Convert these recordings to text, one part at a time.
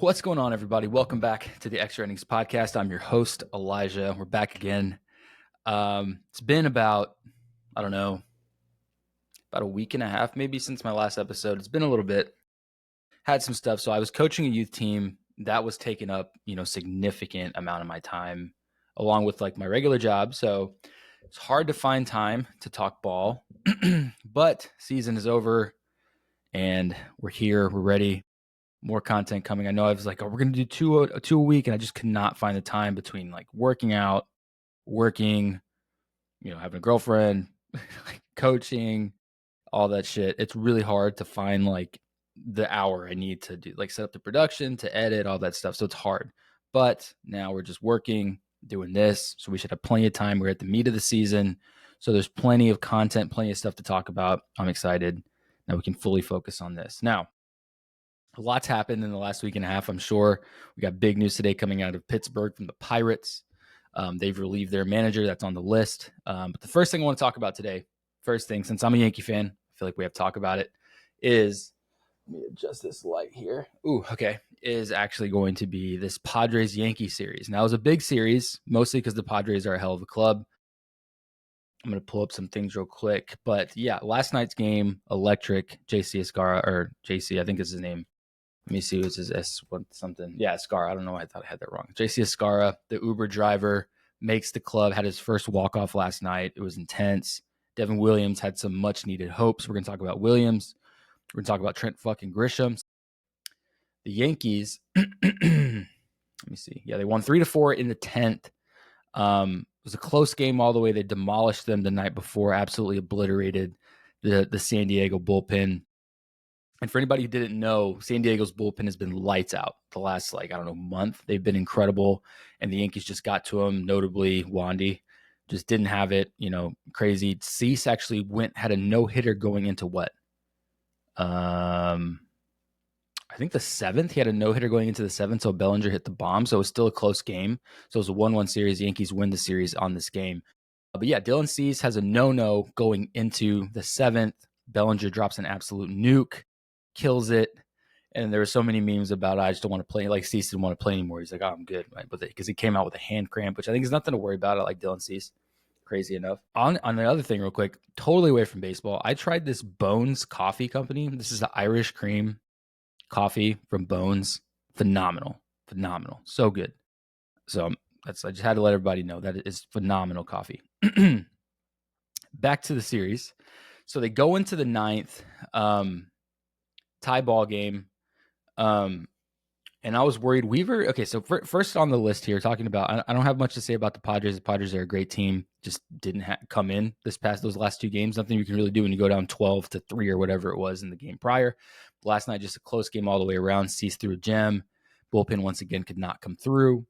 What's going on, everybody? Welcome back to the Extra Innings Podcast. I'm your host, Elijah. We're back again. It's been about a week and a half maybe since my last episode. It's been a little bit. Had some stuff. So I was coaching a youth team that was taking up, significant amount of my time along with like my regular job. So it's hard to find time to talk ball, but season is over and we're here. We're ready. More content coming. I know I was like, we're going to do two a week. And I just could not find the time between like working out, working, having a girlfriend, like coaching, all that shit. It's really hard to find like the hour I need to do, like set up the production, to edit, all that stuff. So it's hard. But now we're just working, doing this. So we should have plenty of time. We're at the meat of the season. So there's plenty of content, plenty of stuff to talk about. I'm excited. Now we can fully focus on this. Now, a lot's happened in the last week and a half, I'm sure. We got big news today coming out of Pittsburgh from the Pirates. They've relieved their manager. That's on the list. But the first thing I want to talk about today, since I'm a Yankee fan, I feel like we have to talk about it, is, let me adjust this light here. Is actually going to be this Padres-Yankee series. Now, it was a big series, mostly because the Padres are a hell of a club. I'm going to pull up some things real quick. But yeah, last night's game, electric. JC Escara, or JC, I think is his name. Let me see, it was his something. Yeah, Escara. I don't know why I thought I had that wrong. JC Escara, the Uber driver, makes the club, had his first walk-off last night. It was intense. Devin Williams had some much-needed hopes. We're going to talk about Williams. We're going to talk about Trent fucking Grisham. The Yankees, let me see. Yeah, they won 3-4 in the 10th. It was a close game all the way. They demolished them the night before, absolutely obliterated the San Diego bullpen. And for anybody who didn't know, San Diego's bullpen has been lights out the last, month. They've been incredible, and the Yankees just got to them, notably Wandy. Just didn't have it, crazy. Cease actually had a no-hitter going into what? I think the 7th. He had a no-hitter going into the 7th, so Bellinger hit the bomb, so it was still a close game. So it was a 1-1 series. The Yankees win the series on this game. But yeah, Dylan Cease has a no-no going into the 7th. Bellinger drops an absolute nuke, kills it, and there were so many memes about I just don't want to play. Like Cease didn't want to play anymore. He's like, I'm good, right? But because he came out with a hand cramp, which I think is nothing to worry about. I like Dylan Cease, crazy enough. On the other thing, real quick, totally away from baseball. I tried this Bones Coffee Company. This is the Irish cream coffee from Bones. Phenomenal, so good. So I just had to let everybody know that it is phenomenal coffee. Back to the series. So they go into the 9th. Tie ball game. And I was worried. Weaver, okay, so first on the list here, talking about, I don't have much to say about the Padres. The Padres are a great team. Just didn't come in those last two games. Nothing you can really do when you go down 12-3 or whatever it was in the game prior. Last night, just a close game all the way around. Cease through a gem. Bullpen, once again, could not come through.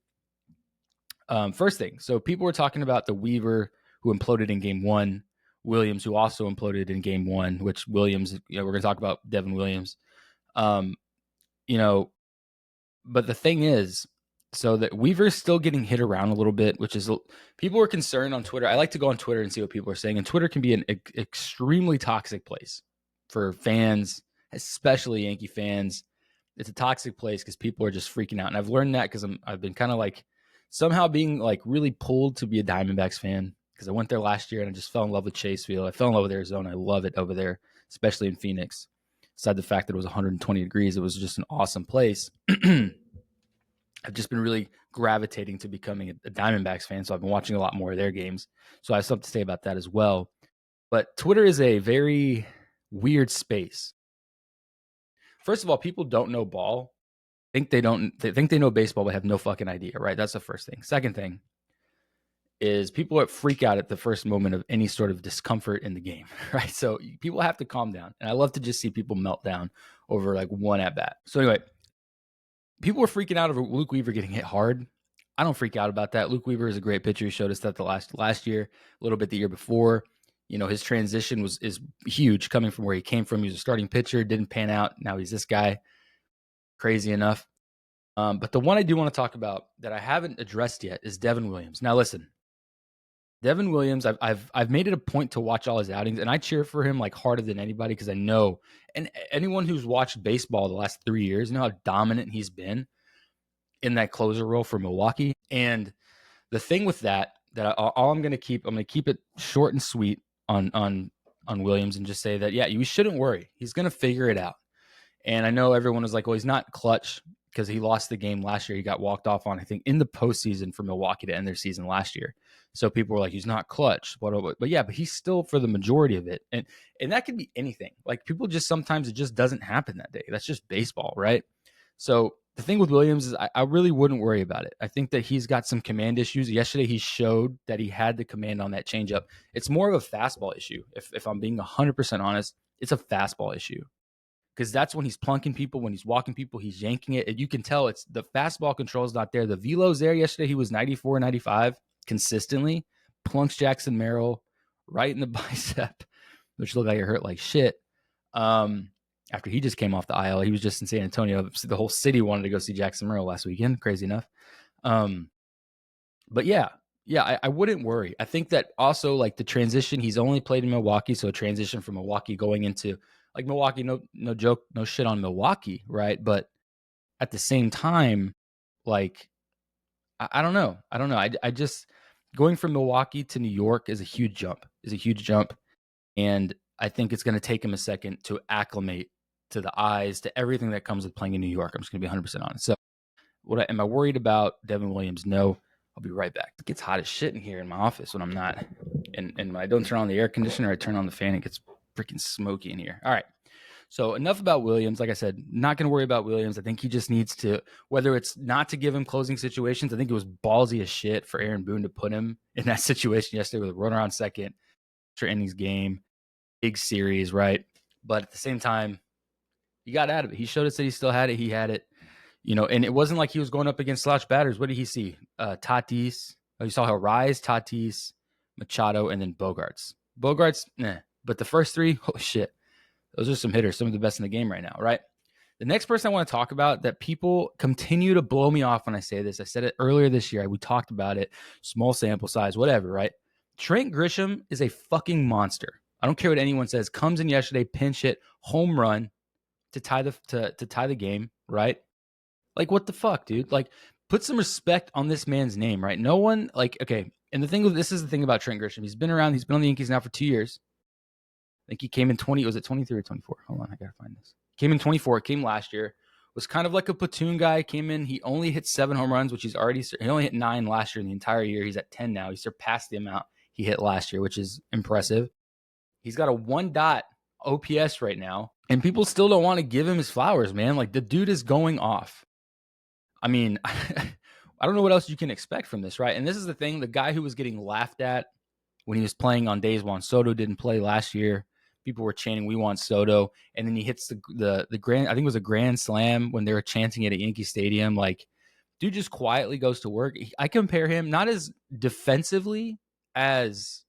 First thing, so people were talking about the Weaver who imploded in game 1, Williams, who also imploded in game 1, which Williams, we're going to talk about Devin Williams. But the thing is, so that Weaver's still getting hit around a little bit, which is, people were concerned on Twitter. I like to go on Twitter and see what people are saying. And Twitter can be an extremely toxic place for fans, especially Yankee fans. It's a toxic place because people are just freaking out. And I've learned that because I've been kind of like somehow being like really pulled to be a Diamondbacks fan, because I went there last year and I just fell in love with Chase Field. I fell in love with Arizona. I love it over there, especially in Phoenix. Aside the fact that it was 120 degrees, it was just an awesome place. I've just been really gravitating to becoming a Diamondbacks fan, so I've been watching a lot more of their games. So I have something to say about that as well. But Twitter is a very weird space. First of all, people don't know ball. They think they know baseball, but have no fucking idea, right? That's the first thing. Second thing is people freak out at the first moment of any sort of discomfort in the game, right? So people have to calm down. And I love to just see people melt down over like one at bat. So anyway, people were freaking out over Luke Weaver getting hit hard. I don't freak out about that. Luke Weaver is a great pitcher. He showed us that the last year, a little bit the year before. His transition is huge, coming from where he came from. He was a starting pitcher, didn't pan out. Now he's this guy. Crazy enough. But the one I do want to talk about that I haven't addressed yet is Devin Williams. Now listen, Devin Williams, I've made it a point to watch all his outings, and I cheer for him like harder than anybody because I know, and anyone who's watched baseball the last 3 years, know how dominant he's been. in that closer role for Milwaukee. And the thing with that all I'm going to keep it short and sweet on Williams, and just say that, yeah, you shouldn't worry. He's going to figure it out. And I know everyone was like, well, he's not clutch because he lost the game last year. He got walked off on, I think, in the postseason for Milwaukee to end their season last year. So people were like, he's not clutch. But yeah, but he's still for the majority of it. And that could be anything. Like, people just, sometimes it just doesn't happen that day. That's just baseball, right? So the thing with Williams is I really wouldn't worry about it. I think that he's got some command issues. Yesterday, he showed that he had the command on that changeup. It's more of a fastball issue. If I'm being 100% honest, it's a fastball issue. Because that's when he's plunking people, when he's walking people, he's yanking it. And you can tell it's the fastball control is not there. The velo's there. Yesterday, he was 94, 95 consistently. Plunks Jackson Merrill right in the bicep, which looked like it hurt like shit. After he just came off the IL, he was just in San Antonio. The whole city wanted to go see Jackson Merrill last weekend. Crazy enough. But yeah, I wouldn't worry. I think that also, like, the transition, he's only played in Milwaukee, so a transition from Milwaukee going into, like, Milwaukee, no joke, no shit on Milwaukee, right? But at the same time, like, I don't know. I just, going from Milwaukee to New York is a huge jump. And I think it's going to take him a second to acclimate to the eyes, to everything that comes with playing in New York. I'm just going to be 100% honest. So, am I worried about Devin Williams? No. I'll be right back. It gets hot as shit in here in my office when I'm not. And when I don't turn on the air conditioner, I turn on the fan, it gets freaking smoky in here. All right. So enough about Williams. Like I said, not going to worry about Williams. I think he just needs to, whether it's not to give him closing situations, I think it was ballsy as shit for Aaron Boone to put him in that situation yesterday with a runner on second, extra innings game, big series, right? But at the same time, he got out of it. He showed us that he still had it. He had it. And it wasn't like he was going up against slouch batters. What did he see? Tatis. Oh, you saw how Rise, Tatis, Machado, and then Bogarts. But the first three, holy shit. Those are some hitters, some of the best in the game right now, right? The next person I want to talk about that people continue to blow me off when I say this. I said it earlier this year. We talked about it. Small sample size, whatever, right? Trent Grisham is a fucking monster. I don't care what anyone says. Comes in yesterday, pinch hit, home run to tie the game, right? Like, what the fuck, dude? Like, put some respect on this man's name, right? No one, like, okay. And this is the thing about Trent Grisham. He's been around. He's been on the Yankees now for 2 years. I think he came in 20. Was it 23 or 24? Hold on, I gotta find this. Came in 24. Came last year. Was kind of like a platoon guy. Came in. He only hit 7 home runs, which he only hit 9 last year in the entire year. He's at 10 now. He surpassed the amount he hit last year, which is impressive. He's got a 1 OPS right now, and people still don't want to give him his flowers, man. Like, the dude is going off. I mean, I don't know what else you can expect from this, right? And this is the thing. The guy who was getting laughed at when he was playing on days Juan Soto didn't play last year. People were chanting, "We want Soto," and then he hits the grand. I think it was a grand slam when they were chanting it at Yankee Stadium. Like, dude just quietly goes to work. I compare him not as defensively as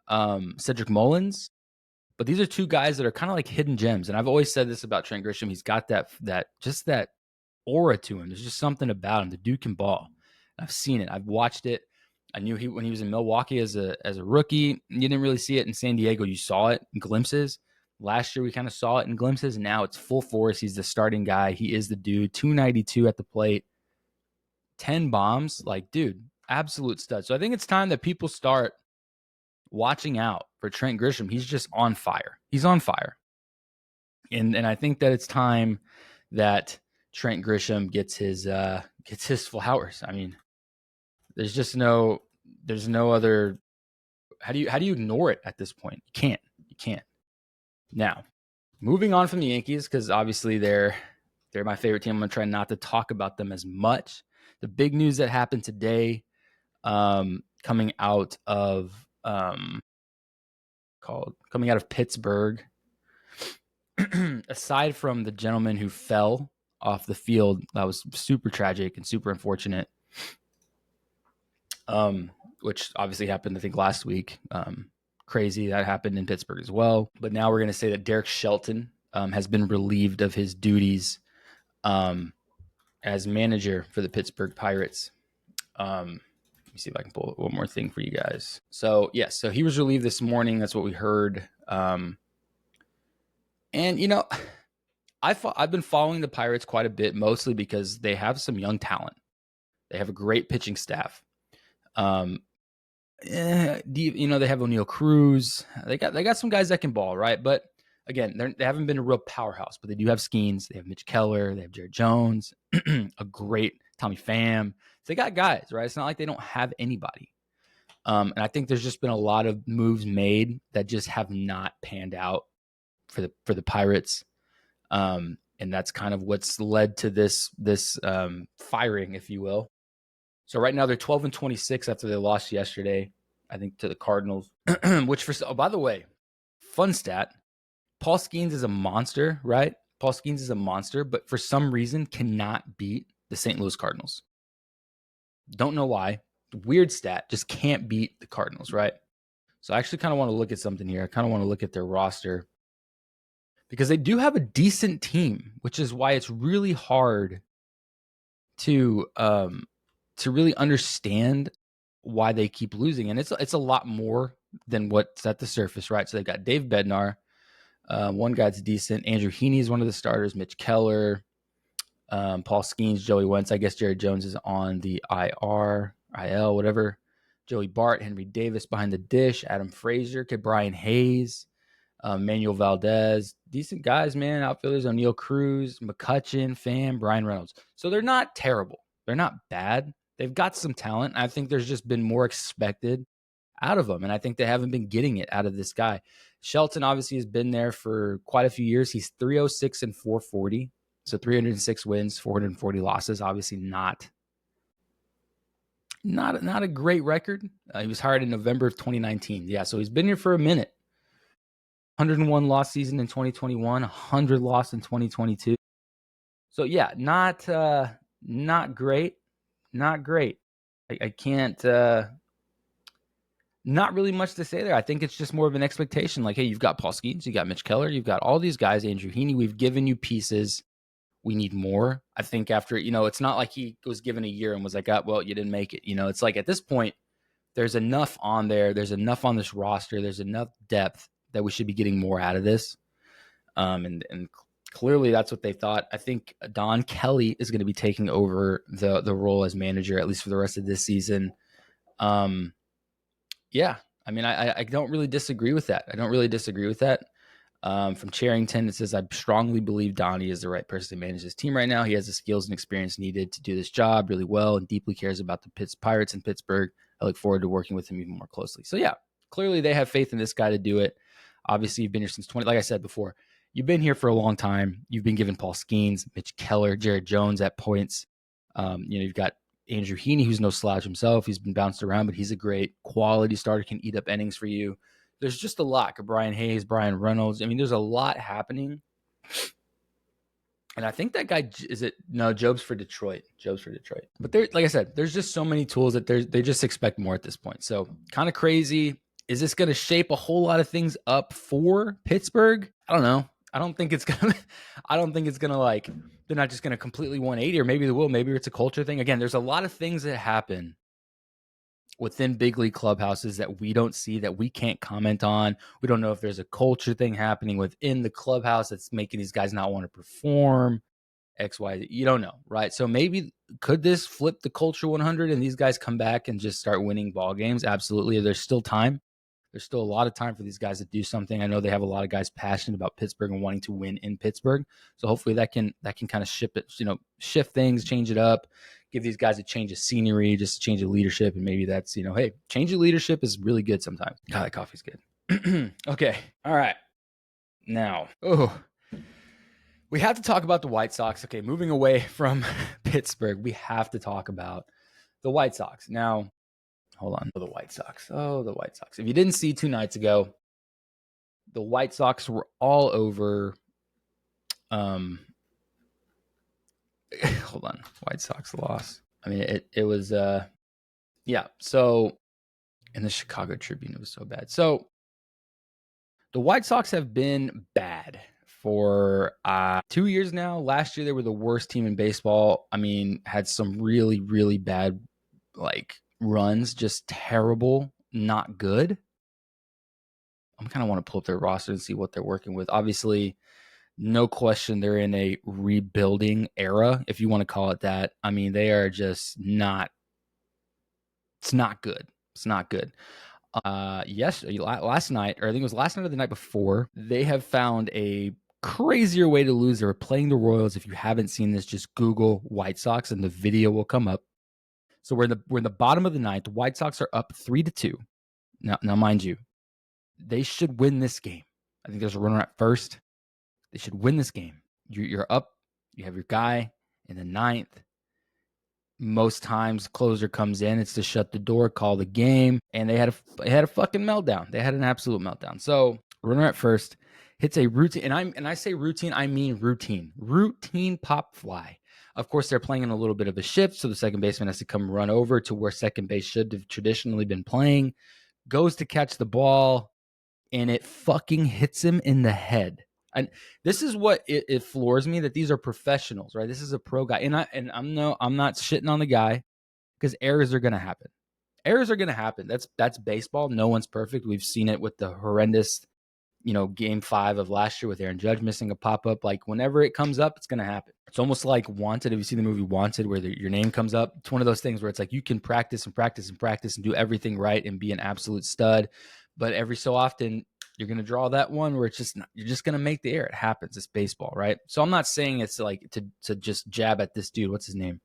Cedric Mullins, but these are two guys that are kind of like hidden gems. And I've always said this about Trent Grisham. He's got that aura to him. There's just something about him. The dude can ball. I've seen it. I've watched it. I knew when he was in Milwaukee as a rookie. You didn't really see it in San Diego. You saw it in glimpses. Last year we kind of saw it in glimpses, and now it's full force. He's the starting guy. He is the dude. 292 at the plate, 10 bombs. Like, dude, absolute stud. So I think it's time that people start watching out for Trent Grisham. He's just on fire. He's on fire. And I think that it's time that Trent Grisham gets his flowers. I mean, there's no other. How do you ignore it at this point? You can't. Now, moving on from the Yankees, because obviously they're my favorite team. I'm gonna try not to talk about them as much. The big news that happened today, coming out of Pittsburgh, aside from the gentleman who fell off the field, that was super tragic and super unfortunate. Which obviously happened, I think, last week. Crazy. That happened in Pittsburgh as well. But now we're going to say that Derek Shelton has been relieved of his duties as manager for the Pittsburgh Pirates. Let me see if I can pull one more thing for you guys. So, yes, so he was relieved this morning. That's what we heard. And, I've been following the Pirates quite a bit, mostly because they have some young talent. They have a great pitching staff. They have O'Neal Cruz. They got some guys that can ball, right? But again, they haven't been a real powerhouse, but they do have Skeens. They have Mitch Keller. They have Jared Jones, a great Tommy Pham. So they got guys, right? It's not like they don't have anybody. And I think there's just been a lot of moves made that just have not panned out for the Pirates. And that's kind of what's led to this firing, if you will. So right now they're 12-26 after they lost yesterday, I think, to the Cardinals. Which by the way, fun stat: Paul Skeens is a monster, right? Paul Skeens is a monster, but for some reason cannot beat the St. Louis Cardinals. Don't know why. Weird stat, just can't beat the Cardinals, right? So I actually kind of want to look at something here. I kind of want to look at their roster because they do have a decent team, which is why it's really hard to really understand why they keep losing. And it's a lot more than what's at the surface, right? So they've got Dave Bednar. One guy's decent. Andrew Heaney is one of the starters. Mitch Keller, Paul Skeens, Joey Wentz. I guess Jared Jones is on the IL, whatever. Joey Bart, Henry Davis behind the dish. Adam Frazier, Brian Hayes, Manuel Valdez. Decent guys, man. Outfielders: O'Neal Cruz, McCutchen, Pham, Brian Reynolds. So they're not terrible. They're not bad. They've got some talent. I think there's just been more expected out of them, and I think they haven't been getting it out of this guy. Shelton obviously has been there for quite a few years. He's 306 and 440, so 306 wins, 440 losses. Obviously not a great record. He was hired in November of 2019. Yeah, so he's been here for a minute. 101 loss season in 2021, 100 loss in 2022. So yeah, not great. Not great. I can't. Not really much to say there. I think it's just more of an expectation. Like, hey, you've got Paul Skeens, you got Mitch Keller, you've got all these guys, Andrew Heaney. We've given you pieces. We need more. I think after, it's not like he was given a year and was like, well, you didn't make it. It's like at this point, there's enough on there. There's enough on this roster. There's enough depth that we should be getting more out of this. And clearly that's what they thought. I think Don Kelly is going to be taking over the role as manager, at least for the rest of this season. Yeah, I mean, I don't really disagree with that. From Charrington, it says, I strongly believe Donnie is the right person to manage this team right now. He has the skills and experience needed to do this job really well and deeply cares about the Pirates in Pittsburgh. I look forward to working with him even more closely. So yeah, clearly they have faith in this guy to do it. Obviously, you've been here since like I said before, you've been here for a long time. You've been given Paul Skeens, Mitch Keller, Jared Jones at points. You've got Andrew Heaney, who's no slouch himself. He's been bounced around, but he's a great quality starter, can eat up innings for you. There's just a lot. Brian Hayes, Brian Reynolds. I mean, there's a lot happening. And I think that guy, Job's for Detroit. But like I said, there's just so many tools that they just expect more at this point. So kind of crazy. Is this going to shape a whole lot of things up for Pittsburgh? I don't know. I don't think it's going to like, they're not just going to completely 180, or maybe they will. Maybe it's a culture thing. Again, there's a lot of things that happen within big league clubhouses that we don't see, that we can't comment on. We don't know if there's a culture thing happening within the clubhouse that's making these guys not want to perform. X, Y, you don't know, right? So maybe could this flip the culture 100 and these guys come back and just start winning ball games? Absolutely. There's still time. There's still a lot of time for these guys to do something. I know they have a lot of guys passionate about Pittsburgh and wanting to win in Pittsburgh. So hopefully that can kind of shift things, change it up, give these guys a change of scenery, just a change of leadership. And maybe that's, hey, change of leadership is really good sometimes. God, that coffee's good. Okay. All right. Now, we have to talk about the White Sox. Okay, moving away from Pittsburgh, we have to talk about the White Sox. Now, hold on. The White Sox. If you didn't see 2 nights ago, the White Sox were all over. Hold on. White Sox loss. I mean, it was, yeah. So, in the Chicago Tribune, it was so bad. So, the White Sox have been bad for 2 years now. Last year, they were the worst team in baseball. I mean, had some really, really bad, runs, just terrible, not good. I kind of want to pull up their roster and see what they're working with. Obviously, No question, they're in a rebuilding era, if you want to call it that. I mean, they are just not. It's not good. It's not good. Last night, or I think it was last night or the night before, they have found a crazier way to lose. They were playing the Royals. If you haven't seen this, just Google White Sox and the video will come up. So we're in the bottom of the ninth. The White Sox are up 3-2. Now, mind you, they should win this game. I think there's a runner at first. They should win this game. You're up. You have your guy in the ninth. Most times, closer comes in. It's to shut the door, call the game, and they had a fucking meltdown. They had an absolute meltdown. So runner at first hits a routine, and I say routine, I mean routine pop fly. Of course, they're playing in a little bit of a shift, so the second baseman has to come run over to where second base should have traditionally been playing. Goes to catch the ball, and it fucking hits him in the head. And this is what it floors me, that these are professionals, right? This is a pro guy, and I'm not shitting on the guy, because errors are gonna happen. Errors are gonna happen. That's baseball. No one's perfect. We've seen it with the horrendous, Game 5 of last year with Aaron Judge missing a pop up. Like, whenever it comes up, it's gonna happen. It's almost like Wanted. Have you seen the movie Wanted, where your name comes up? It's one of those things where it's like you can practice and practice and practice and do everything right and be an absolute stud, but every so often you're going to draw that one where it's just not, you're just going to make the error. It happens. It's baseball, right? So I'm not saying it's like to just jab at this dude. What's his name?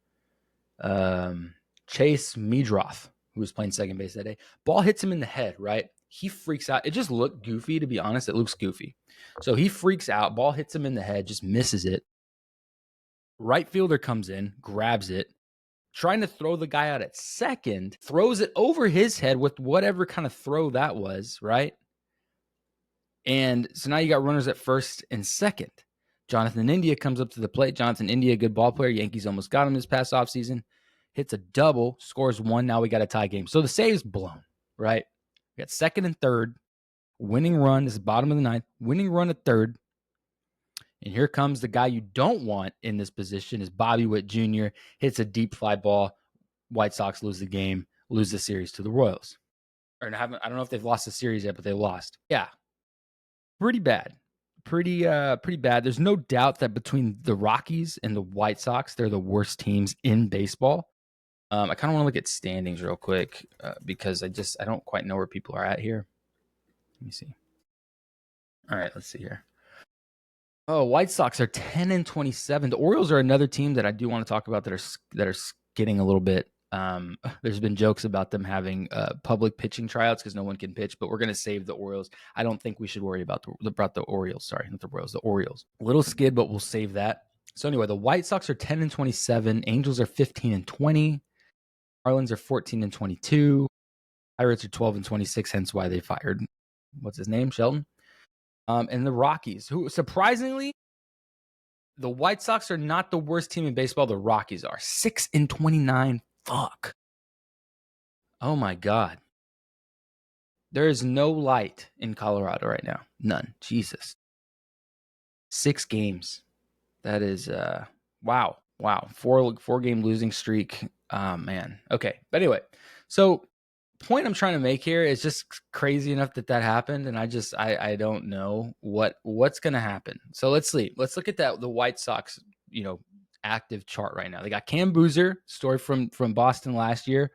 Chase Meadroth, who was playing second base that day. Ball hits him in the head, right? He freaks out. It just looked goofy, to be honest. It looks goofy. So he freaks out. Ball hits him in the head, just misses it. Right fielder comes in, grabs it, trying to throw the guy out at second, throws it over his head with whatever kind of throw that was, right? And so now you got runners at first and second. Jonathan India comes up to the plate. Jonathan India, good ball player. Yankees almost got him this past offseason. Hits a double, scores one. Now we got a tie game. So the save's blown, right? We got second and third. Winning run. This is bottom of the ninth. Winning run at third. And here comes the guy you don't want in this position, is Bobby Witt Jr. Hits a deep fly ball. White Sox lose the game, lose the series to the Royals. I don't know if they've lost the series yet, but they lost. Yeah. Pretty bad. Pretty bad. There's no doubt that between the Rockies and the White Sox, they're the worst teams in baseball. I kind of want to look at standings real quick because I don't quite know where people are at here. Let me see. All right, let's see here. Oh, White Sox are 10-27. The Orioles are another team that I do want to talk about that are getting a little bit. There's been jokes about them having public pitching tryouts because no one can pitch, but we're going to save the Orioles. I don't think we should worry about the Orioles. Sorry, not the Royals, the Orioles. A little skid, but we'll save that. So anyway, the White Sox are 10-27. Angels are 15-20. Marlins are 14-22. Pirates are 12-26. Hence why they fired what's his name, Shelton. And the Rockies, who surprisingly, the White Sox are not the worst team in baseball. The Rockies are 6-29. Fuck. Oh my God. There is no light in Colorado right now. None. Jesus. 6 games. That is wow. 4-game losing streak. Man. Okay. But anyway, so point I'm trying to make here is just crazy enough that happened, and I don't know what's gonna happen. So let's see. Let's look at the White Sox, active chart right now. They got Cam Boozer, story from Boston last year.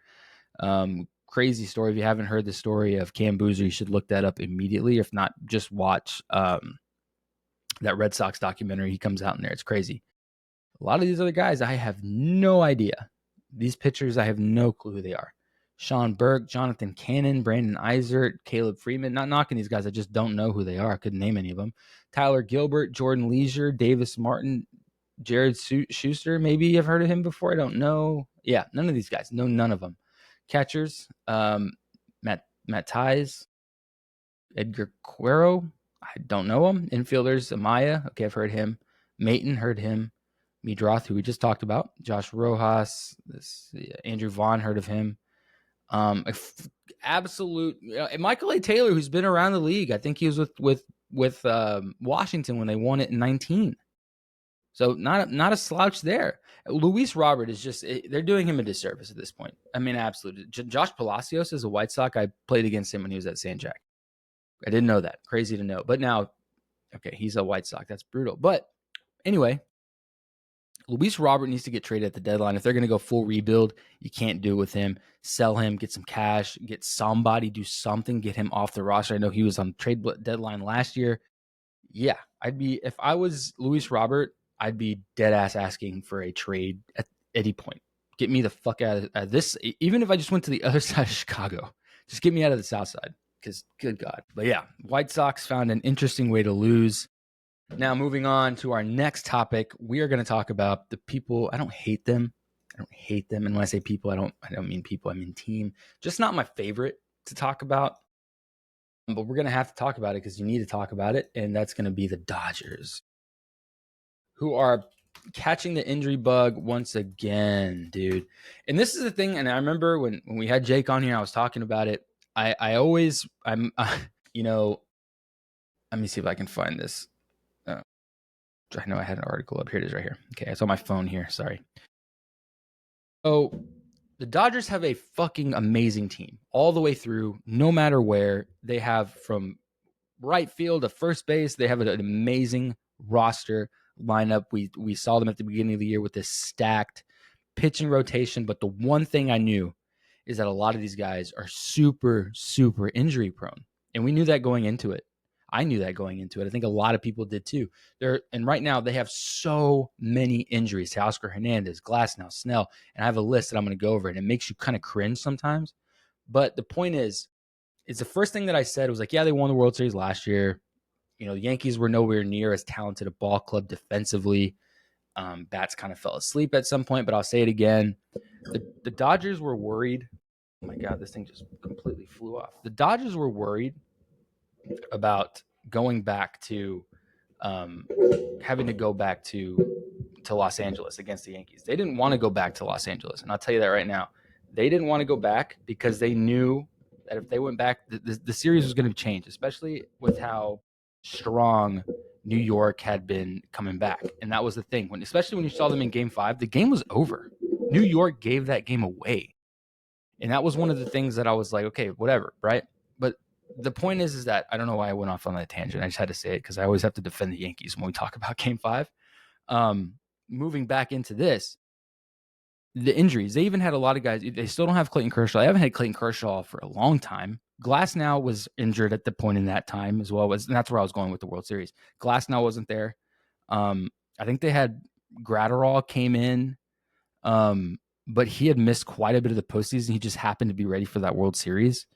Crazy story. If you haven't heard the story of Cam Boozer, you should look that up immediately. If not, just watch that Red Sox documentary. He comes out in there. It's crazy. A lot of these other guys, I have no idea. These pitchers, I have no clue who they are. Sean Burke, Jonathan Cannon, Brandon Eisert, Caleb Freeman. Not knocking these guys. I just don't know who they are. I couldn't name any of them. Tyler Gilbert, Jordan Leisure, Davis Martin, Jared Schuster. Maybe you've heard of him before. I don't know. Yeah, none of these guys. No, none of them. Catchers, Matt Ties, Edgar Cuero. I don't know him. Infielders, Amaya. Okay, I've heard him. Mayton, heard him. Meadroth, who we just talked about. Josh Rojas. Andrew Vaughn, heard of him. Absolute Michael A. Taylor, who's been around the league. I think he was with Washington when they won it in 19. So not a slouch there. Luis Robert is just, they're doing him a disservice at this point. I mean, absolutely. Josh Palacios is a White Sox. I played against him when he was at San Jack. I didn't know that. Crazy to know. But now Okay, he's a White Sox. That's brutal. But anyway, Luis Robert needs to get traded at the deadline. If they're going to go full rebuild, you can't do it with him. Sell him, get some cash, get somebody, do something, get him off the roster. I know he was on the trade deadline last year. Yeah, if I was Luis Robert, I'd be dead ass asking for a trade at any point. Get me the fuck out of this. Even if I just went to the other side of Chicago, just get me out of the South side. Because good God. But yeah, White Sox found an interesting way to lose. Now, moving on to our next topic, we are going to talk about the people. I don't hate them. And when I say people, I don't mean people. I mean team. Just not my favorite to talk about. But we're going to have to talk about it because you need to talk about it. And that's going to be the Dodgers, who are catching the injury bug once again, dude. And this is the thing. And I remember when we had Jake on here, I was talking about it. I'm you know, let me see if I can find this. I know I had an article up. Here it is right here. Okay, it's on my phone here. Sorry. So the Dodgers have a fucking amazing team all the way through, no matter where. They have from right field to first base. They have an amazing roster lineup. We saw them at the beginning of the year with this stacked pitching rotation. But the one thing I knew is that a lot of these guys are super, super injury prone. And we knew that going into it. I knew that going into it. I think a lot of people did too. And right now they have so many injuries to Oscar Hernandez, Glasnow, Snell, and I have a list that I'm going to go over, and it makes you kind of cringe sometimes. But the point is the first thing that I said was like, yeah, they won the World Series last year. The Yankees were nowhere near as talented a ball club defensively. Bats kind of fell asleep at some point, but I'll say it again. The Dodgers were worried. Oh my God, this thing just completely flew off. The Dodgers were worried about going back to having to go back to Los Angeles against the Yankees. They didn't want to go back to Los Angeles, and I'll tell you that right now. They didn't want to go back because they knew that if they went back, the series was going to change, especially with how strong New York had been coming back. And that was the thing. Especially when you saw them in Game 5, the game was over. New York gave that game away. And that was one of the things that I was like, okay, whatever, right? But the point is that I don't know why I went off on that tangent. I just had to say it because I always have to defend the Yankees when we talk about Game 5. Moving back into this, the injuries, they even had a lot of guys. They still don't have Clayton Kershaw. They haven't had Clayton Kershaw for a long time. Glasnow was injured at the point in that time as well. And that's where I was going with the World Series. Glasnow wasn't there. I think they had Gratterall came in, but he had missed quite a bit of the postseason. He just happened to be ready for that World Series.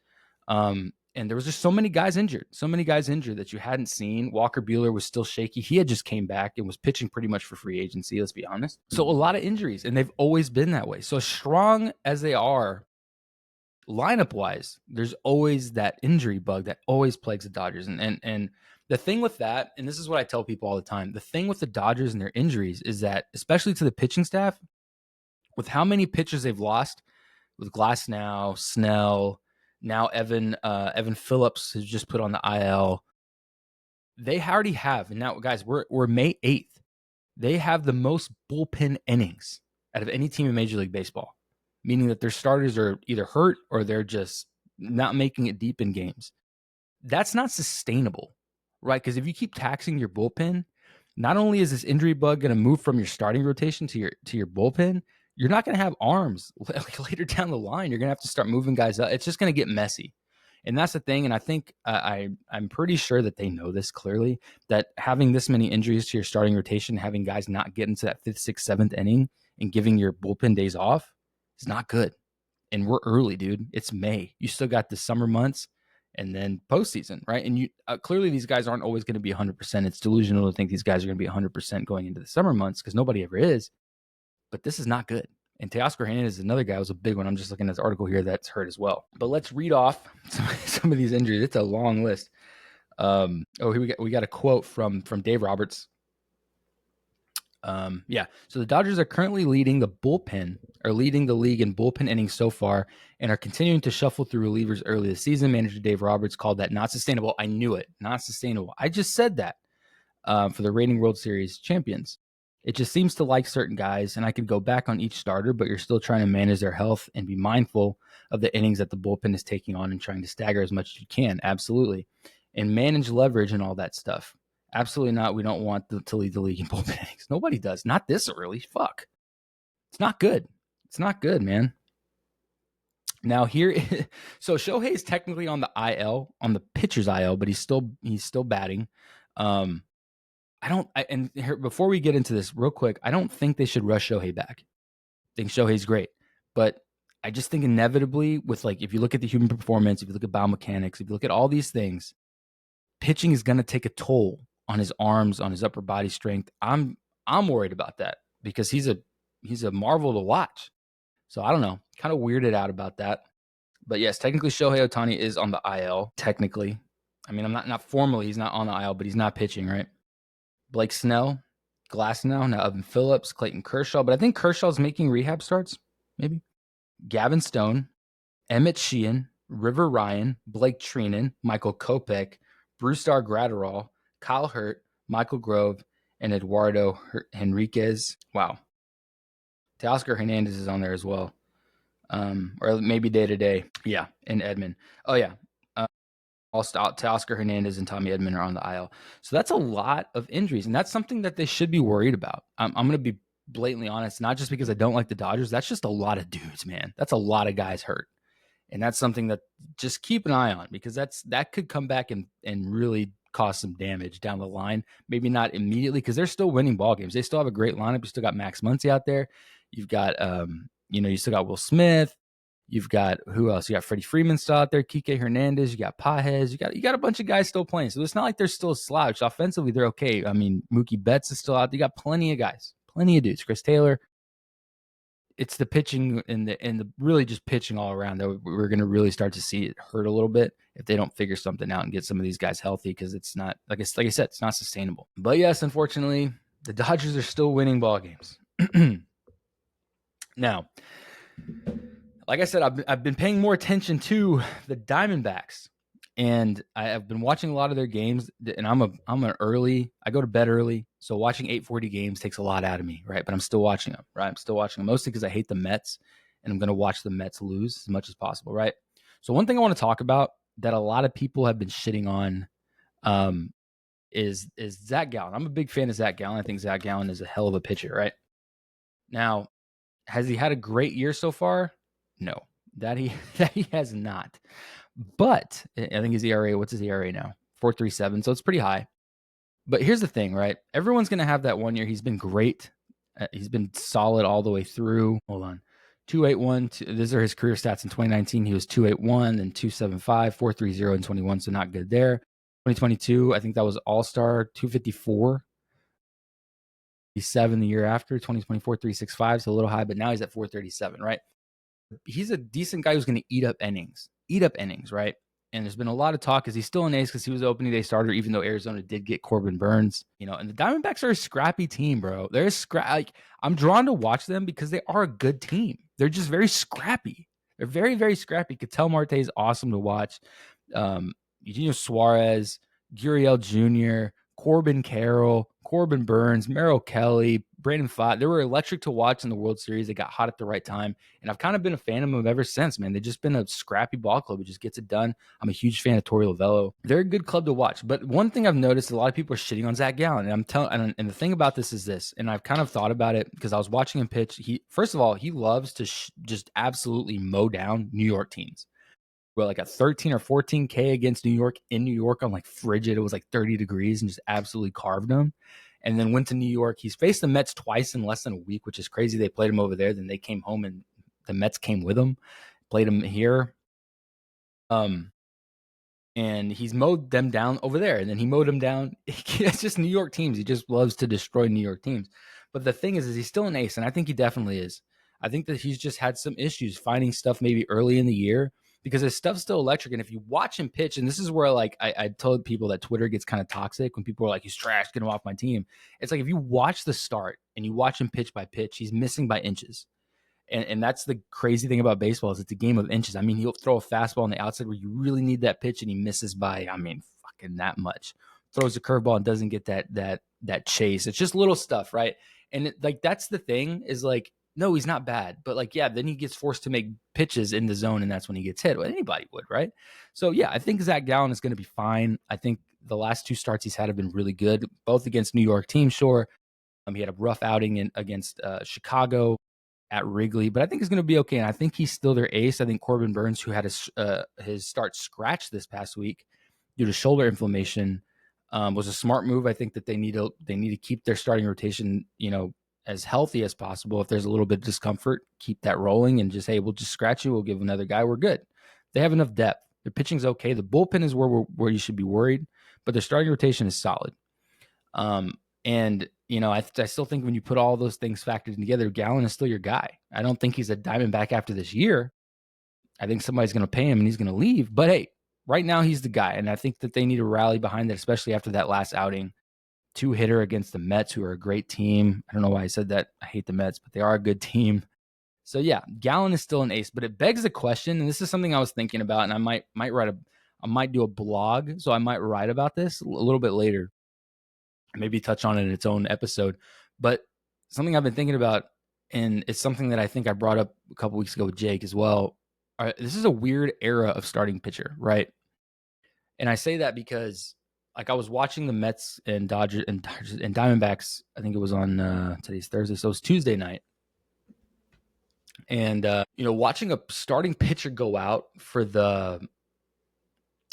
And there was just so many guys injured that you hadn't seen. Walker Buehler was still shaky. He had just came back and was pitching pretty much for free agency, let's be honest. So a lot of injuries, and they've always been that way. So strong as they are, lineup-wise, there's always that injury bug that always plagues the Dodgers. And the thing with that, and this is what I tell people all the time, the thing with the Dodgers and their injuries is that, especially to the pitching staff, with how many pitchers they've lost, with Glasnow, Snell, now Evan Phillips has just put on the IL. They already have, and now guys, we're May 8th. They have the most bullpen innings out of any team in Major League Baseball, meaning that their starters are either hurt or they're just not making it deep in games. That's not sustainable, right? Because if you keep taxing your bullpen, not only is this injury bug going to move from your starting rotation to your bullpen, you're not going to have arms later down the line. You're going to have to start moving guys up. It's just going to get messy. And that's the thing. And I think I'm pretty sure that they know this clearly, that having this many injuries to your starting rotation, having guys not get into that 5th, 6th, 7th inning and giving your bullpen days off is not good. And we're early, dude. It's May. You still got the summer months and then postseason, right? And you clearly these guys aren't always going to be 100%. It's delusional to think these guys are going to be 100% going into the summer months because nobody ever is. But this is not good. And Teoscar Hernandez is another guy who was a big one. I'm just looking at this article here that's hurt as well. But let's read off some of these injuries. It's a long list. Here we got a quote from Dave Roberts. So the Dodgers are currently leading the league in bullpen innings so far and are continuing to shuffle through relievers early this season. Manager Dave Roberts called that not sustainable. I knew it. Not sustainable. I just said that for the reigning World Series champions. It just seems to like certain guys, and I could go back on each starter, but you're still trying to manage their health and be mindful of the innings that the bullpen is taking on and trying to stagger as much as you can. Absolutely. And manage leverage and all that stuff. Absolutely not. We don't want to lead the league in bullpen innings. Nobody does. Not this early. Fuck. It's not good. It's not good, man. Now here, so Shohei is technically on the IL, on the pitcher's IL, but he's still batting. Before we get into this, real quick, I don't think they should rush Shohei back. I think Shohei's great, but I just think inevitably, with like, if you look at the human performance, if you look at biomechanics, if you look at all these things, pitching is going to take a toll on his arms, on his upper body strength. I'm worried about that because he's a marvel to watch. So I don't know, kind of weirded out about that. But yes, technically Shohei Ohtani is on the IL. Technically, I mean, I'm not formally. He's not on the IL, but he's not pitching, right? Blake Snell, Glasnow, now Evan Phillips, Clayton Kershaw. But I think Kershaw's making rehab starts, maybe. Gavin Stone, Emmett Sheehan, River Ryan, Blake Trinan, Michael Kopech, Brusdar Graterol, Kyle Hurt, Michael Grove, and Eduardo Henriquez. Wow. Teoscar Hernandez is on there as well. Or maybe day-to-day. Yeah, and Edmund. Oh, yeah. Teoscar Hernandez and Tommy Edman are on the IL. So that's a lot of injuries, and that's something that they should be worried about. I'm going to be blatantly honest, not just because I don't like the Dodgers. That's just a lot of dudes, man. That's a lot of guys hurt. And that's something that just keep an eye on, because that could come back and really cause some damage down the line. Maybe not immediately, because they're still winning ball games. They still have a great lineup. You still got Max Muncy out there. You've got, you still got Will Smith. You've got, who else? You got Freddie Freeman still out there, Kike Hernandez. You got Pajes. You got a bunch of guys still playing. So it's not like they're still a slouch. Offensively, they're okay. I mean, Mookie Betts is still out there. You got plenty of guys, plenty of dudes. Chris Taylor. It's the pitching and the really just pitching all around that we're going to really start to see it hurt a little bit if they don't figure something out and get some of these guys healthy, because it's not, like I said, it's not sustainable. But yes, unfortunately, the Dodgers are still winning ball games. Now, like I said, I've been paying more attention to the Diamondbacks, and I've been watching a lot of their games. And I go to bed early, so watching 8:40 games takes a lot out of me, right? But I'm still watching them, right? I'm still watching them mostly because I hate the Mets, and I'm going to watch the Mets lose as much as possible, right? So one thing I want to talk about that a lot of people have been shitting on, is Zach Gallen. I'm a big fan of Zach Gallen. I think Zach Gallen is a hell of a pitcher, right? Now, has he had a great year so far? No, that he has not. But I think his ERA, what's his ERA now? 4.37, so it's pretty high. But here's the thing, right? Everyone's going to have that one year. He's been great. He's been solid all the way through. Hold on. 2.81. These are his career stats in 2019. He was 2.81, then 2.75, 4.30 in 21, so not good there. 2022, I think that was All-Star, 2.54. He's 7 the year after, 2024, 3.65, so a little high, but now he's at 4.37, right? He's a decent guy who's going to eat up innings, right? And there's been a lot of talk. Is he still an ace because he was the opening day starter, even though Arizona did get Corbin Burns, and the Diamondbacks are a scrappy team, bro. They're I'm drawn to watch them because they are a good team. They're just very scrappy. They're very, very scrappy. Ketel Marte is awesome to watch. Eugenio Suarez, Gurriel Jr., Corbin Carroll, Corbin Burns, Merrill Kelly, Brandon Pfaadt. They were electric to watch in the World Series. They got hot at the right time. And I've kind of been a fan of them ever since, man. They've just been a scrappy ball club. It just gets it done. I'm a huge fan of Torey Lovello. They're a good club to watch. But one thing I've noticed, a lot of people are shitting on Zach Gallen. And the thing about this is this, and I've kind of thought about it because I was watching him pitch. First of all, he loves to just absolutely mow down New York teams. Well, like a 13 or 14K against New York in New York on like frigid. It was like 30 degrees and just absolutely carved them. And then went to New York. He's faced the Mets twice in less than a week, which is crazy. They played him over there. Then they came home and the Mets came with him, played him here. And he's mowed them down over there. And then he mowed them down. It's just New York teams. He just loves to destroy New York teams. But the thing is he's still an ace. And I think he definitely is. I think that he's just had some issues finding stuff maybe early in the year, because his stuff's still electric. And if you watch him pitch, and this is where like I told people that Twitter gets kind of toxic when people are like, he's trash, get him off my team. It's like, if you watch the start and you watch him pitch by pitch, he's missing by inches. And that's the crazy thing about baseball, is it's a game of inches. I mean, he'll throw a fastball on the outside where you really need that pitch, and he misses by, fucking that much. Throws a curveball and doesn't get that chase. It's just little stuff, right? And that's the thing, is like, no, he's not bad. But like, yeah, then he gets forced to make pitches in the zone, and that's when he gets hit. Well, anybody would, right? So yeah, I think Zach Gallen is going to be fine. I think the last 2 starts he's had have been really good, both against New York teams, sure. He had a rough outing against Chicago at Wrigley, but I think he's going to be okay. And I think he's still their ace. I think Corbin Burns, who had his start scratched this past week due to shoulder inflammation, was a smart move. I think that they need to keep their starting rotation, as healthy as possible. If there's a little bit of discomfort, keep that rolling and just, hey, we'll just scratch you. We'll give another guy. We're good. They have enough depth. Their pitching's okay. The bullpen is where you should be worried, but their starting rotation is solid. And I still think when you put all those things factored together, Gallen is still your guy. I don't think he's a Diamondback after this year. I think somebody's going to pay him and he's going to leave. But hey, right now he's the guy, and I think that they need to rally behind that, especially after that last outing. 2-hitter against the Mets, who are a great team. I don't know why I said that. I hate the Mets, but they are a good team. So yeah, Gallen is still an ace, but it begs the question, and this is something I was thinking about, and I might do a blog, so I might write about this a little bit later. Maybe touch on it in its own episode. But something I've been thinking about, and it's something that I think I brought up a couple weeks ago with Jake as well. This is a weird era of starting pitcher, right? And I say that because, like, I was watching the Mets and Dodgers and Diamondbacks. I think it was on today's Thursday, so it was Tuesday night. And watching a starting pitcher go out for the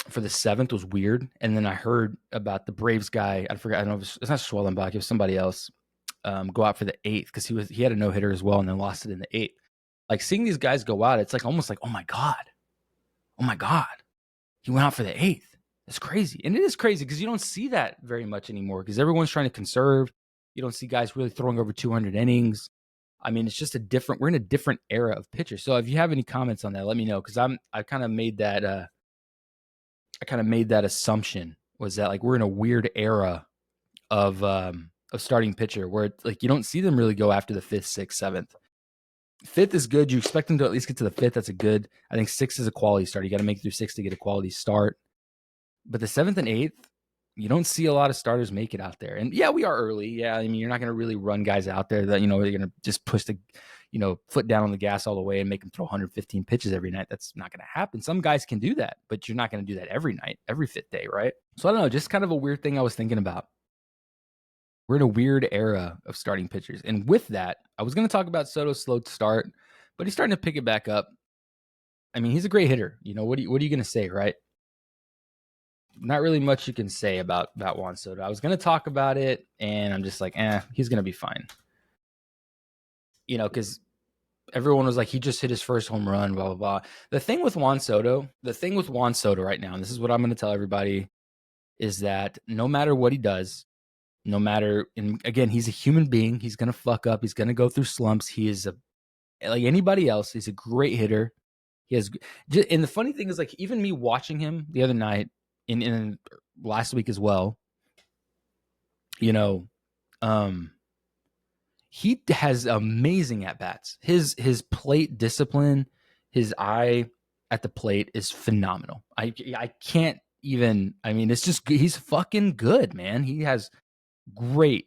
7th was weird. And then I heard about the Braves guy. I forgot. I don't know if it's not Schwellenbach. It was somebody else. Go out for the 8th because he had a no-hitter as well and then lost it in the 8th. Like, seeing these guys go out, it's like almost like, oh my God, he went out for the 8th. It's crazy. And it is crazy because you don't see that very much anymore because everyone's trying to conserve. You don't see guys really throwing over 200 innings. I mean, it's just we're in a different era of pitchers. So if you have any comments on that, let me know, because I kind of made that assumption, was that, like, we're in a weird era of starting pitcher where it's like you don't see them really go after the 5th, 6th, 7th. 5th is good. You expect them to at least get to the 5th. That's a good. I think 6th is a quality start. You got to make it through 6 to get a quality start. But the 7th and 8th, you don't see a lot of starters make it out there. And yeah, we are early. Yeah, I mean, you're not going to really run guys out there that, you're going to just push the, foot down on the gas all the way and make them throw 115 pitches every night. That's not going to happen. Some guys can do that, but you're not going to do that every night, every 5th day, right? So I don't know, just kind of a weird thing I was thinking about. We're in a weird era of starting pitchers. And with that, I was going to talk about Soto's slow start, but he's starting to pick it back up. I mean, he's a great hitter. What are you going to say, right? Not really much you can say about Juan Soto. I was going to talk about it, and I'm just like, he's going to be fine. Because everyone was like, he just hit his first home run, blah, blah, blah. The thing with Juan Soto right now, and this is what I'm going to tell everybody, is that no matter what he does, and again, he's a human being. He's going to fuck up. He's going to go through slumps. He is like anybody else. He's a great hitter. And the funny thing is, like, even me watching him the other night, in last week as well, he has amazing at-bats. His plate discipline, his eye at the plate is phenomenal. I can't even, it's just, he's fucking good, man. He has great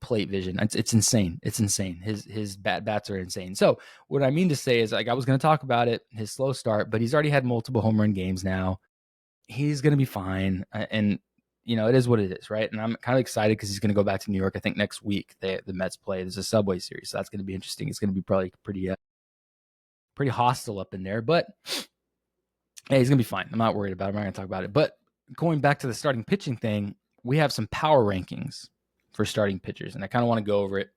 plate vision. It's insane. It's insane. His bats are insane. So what I mean to say is, like, I was going to talk about it, his slow start, but he's already had multiple home run games now. He's going to be fine. And, it is what it is, right? And I'm kind of excited because he's going to go back to New York. I think next week the Mets play. There's a Subway Series, so that's going to be interesting. It's going to be probably pretty hostile up in there. But, hey, he's going to be fine. I'm not worried about it. I'm not going to talk about it. But going back to the starting pitching thing, we have some power rankings for starting pitchers, and I kind of want to go over it.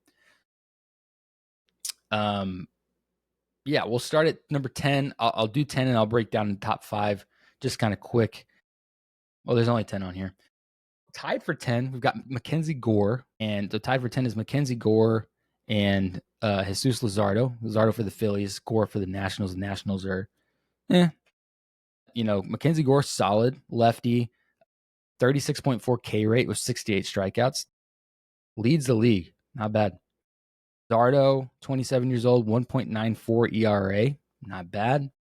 Yeah, we'll start at number 10. I'll do 10, and I'll break down the top 5 just kind of quick. Well, there's only 10 on here. Tied for 10, we've got Mackenzie Gore, and the tied for 10 is Mackenzie Gore and Jesus Luzardo. Luzardo for the Phillies, Gore for the Nationals. The Nationals are, Mackenzie Gore, solid lefty, 36.4 K rate with 68 strikeouts. Leads the league. Not bad. Luzardo, 27 years old, 1.94 ERA. Not bad.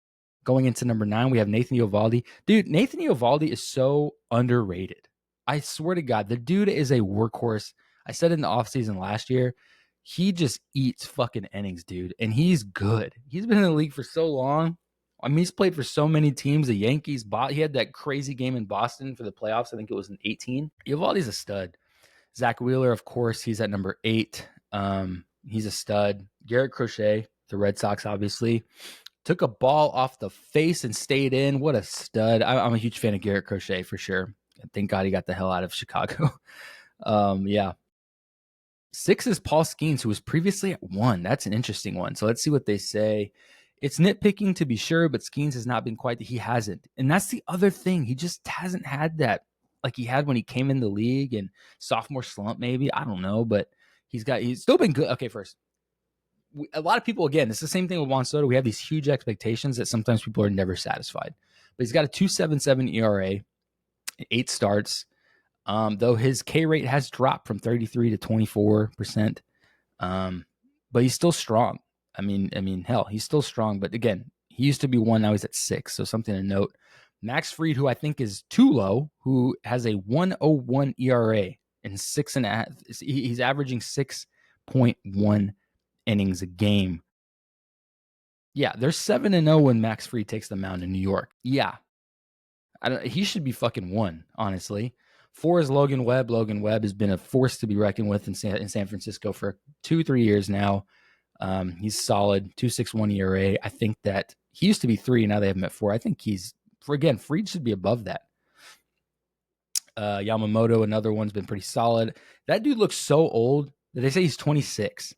Going into number 9, we have Nathan Eovaldi. Dude, Nathan Eovaldi is so underrated. I swear to God, the dude is a workhorse. I said in the offseason last year, he just eats fucking innings, dude. And he's good. He's been in the league for so long. I mean, he's played for so many teams. The Yankees, he had that crazy game in Boston for the playoffs. I think it was in 18. Eovaldi's a stud. Zach Wheeler, of course, he's at number 8. He's a stud. Garrett Crochet, the Red Sox, obviously, took a ball off the face and stayed in. What a stud. I'm a huge fan of Garrett Crochet for sure. Thank God he got the hell out of Chicago. Yeah. 6 is Paul Skeens, who was previously at 1. That's an interesting one. So let's see what they say. It's nitpicking to be sure, but Skeens has not been quite. He hasn't. And that's the other thing. He just hasn't had that like he had when he came in the league and sophomore slump maybe. I don't know, but he's still been good. Okay, first, a lot of people, again, it's the same thing with Juan Soto. We have these huge expectations that sometimes people are never satisfied. But he's got a 2.77 ERA, 8 starts. Though his K rate has dropped from 33 to 24%. But he's still strong. I mean, hell, he's still strong. But again, he used to be 1, now he's at 6. So something to note. Max Fried, who I think is too low, who has a 1.01 ERA and 6.5. He's averaging 6.1 innings a game. Yeah, they're 7-0 when Max Fried takes the mound in New York. Yeah. He should be fucking 1, honestly. 4 is Logan Webb. Logan Webb has been a force to be reckoned with in San Francisco for 2-3 years now. He's solid, 2.61 ERA. I think that he used to be 3, now they have him at 4. I think Fried should be above that. Yamamoto, another one's been pretty solid. That dude looks so old that they say he's 26.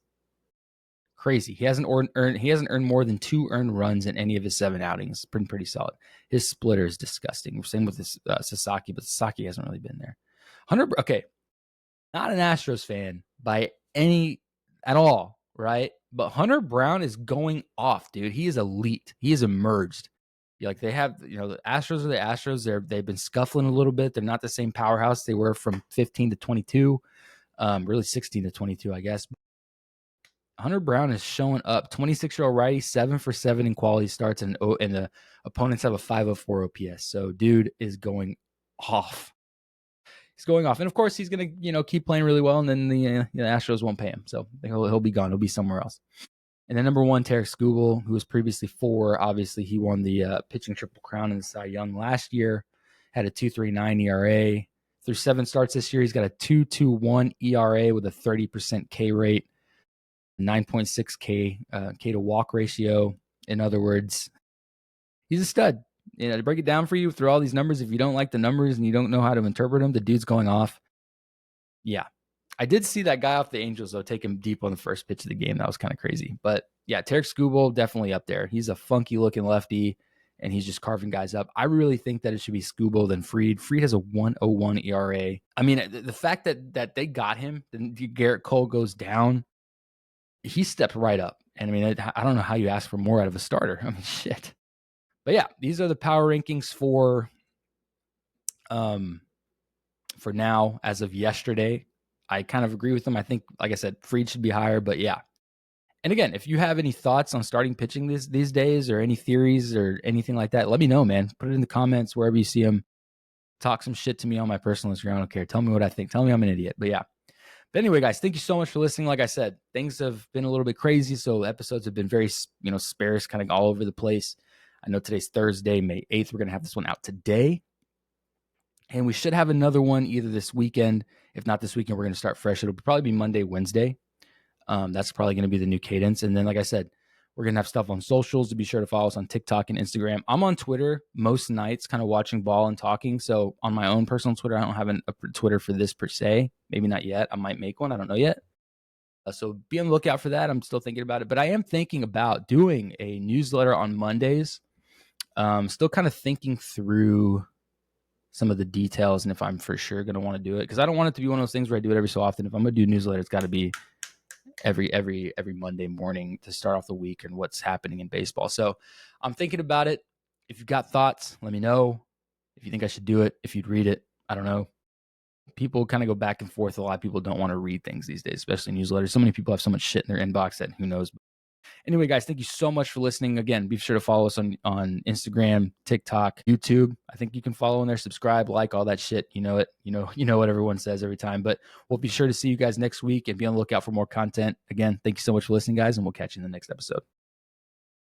Crazy. He hasn't earned more than 2 earned runs in any of his 7 outings. Pretty solid. His splitter is disgusting. Same with this Sasaki, but Sasaki hasn't really been there. Okay, not an Astros fan by any at all, right? But Hunter Brown is going off, dude. He is elite. He has emerged. Like they have, the Astros are the Astros. They've been scuffling a little bit. They're not the same powerhouse they were from 15 to 22, really 16 to 22, I guess. Hunter Brown is showing up. 26-year-old righty, 7 for 7 in quality starts, and the opponents have a 504 OPS. So, dude is going off. He's going off, and of course, he's gonna keep playing really well, and then the Astros won't pay him, so he'll be gone. He'll be somewhere else. And then number 1, Tarek Skubal, who was previously 4. Obviously, he won the pitching triple crown in the Cy Young last year. Had a 2.39 ERA through 7 starts this year. He's got a 2.21 ERA with a 30% K rate. 9.6 K to walk ratio. In other words, he's a stud. To break it down for you through all these numbers, if you don't like the numbers and you don't know how to interpret them, the dude's going off. Yeah. I did see that guy off the Angels, though, take him deep on the first pitch of the game. That was kind of crazy. But yeah, Tarek Skubal, definitely up there. He's a funky looking lefty, and he's just carving guys up. I really think that it should be Skubal than Fried. Fried has a 1.01 ERA. I mean, the fact that they got him, then Garrett Cole goes down, he stepped right up. And I mean, I don't know how you ask for more out of a starter. I mean, shit. But yeah, these are the power rankings for now as of yesterday. I kind of agree with them. I think, like I said, Fried should be higher, but yeah. And again, if you have any thoughts on starting pitching these days or any theories or anything like that, let me know, man. Put it in the comments wherever you see them. Talk some shit to me on my personal Instagram. I don't care. Tell me what I think. Tell me I'm an idiot. But yeah. But anyway, guys, thank you so much for listening. Like I said, things have been a little bit crazy, so episodes have been very, sparse, kind of all over the place. I know today's Thursday, May 8th. We're going to have this one out today. And we should have another one either this weekend. If not this weekend, we're going to start fresh. It'll probably be Monday, Wednesday. That's probably going to be the new cadence. And then, like I said, we're going to have stuff on socials. To be sure to follow us on TikTok and Instagram. I'm on Twitter most nights, kind of watching ball and talking. So on my own personal Twitter, I don't have a Twitter for this per se. Maybe not yet. I might make one. I don't know yet. So be on the lookout for that. I'm still thinking about it. But I am thinking about doing a newsletter on Mondays. Still kind of thinking through some of the details and if I'm for sure going to want to do it. Because I don't want it to be one of those things where I do it every so often. If I'm going to do a newsletter, it's got to be every Monday morning to start off the week and what's happening in baseball. So I'm thinking about it. If you've got thoughts, let me know. If you think I should do it, if you'd read it, I don't know. People kind of go back and forth. A lot of people don't want to read things these days, especially newsletters. So many people have so much shit in their inbox that who knows. Anyway, guys, thank you so much for listening. Again, be sure to follow us on Instagram, TikTok, YouTube. I think you can follow in there, subscribe, like, all that shit. You know it. You know what everyone says every time. But we'll be sure to see you guys next week and be on the lookout for more content. Again, thank you so much for listening, guys, and we'll catch you in the next episode.